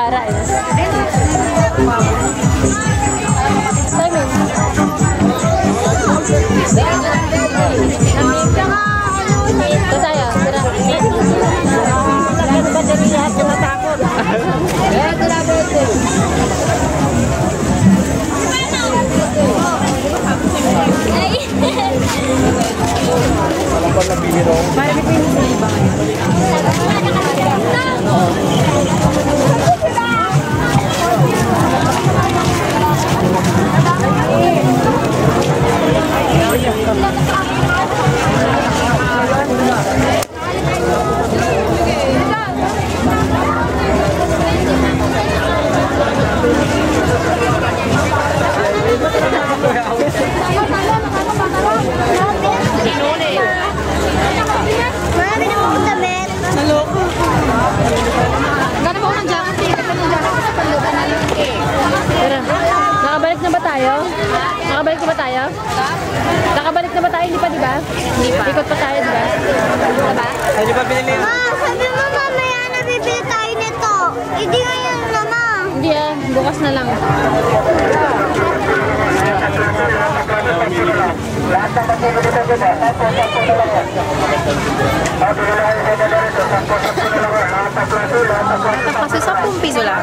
Gara eh. Timing. Ito tayo. Tira. Bakit ba din lahat tumatakot? Eh, grabe ito. Walang pang nabihiro. Marami pa yung sa iba. Nakabalik na ba tayo? Nakabalik na ba tayo? Nakabalik na ba tayo? Hindi pa, di ba? Hindi pa. Ikot pa tayo, di ba? Diba? Hindi pa binili. Ma, sabi mo mamaya na bibili tayo nito. Hindi ngayon na, ma. Hindi ah, bukas na lang. Kasi 10 piso lang.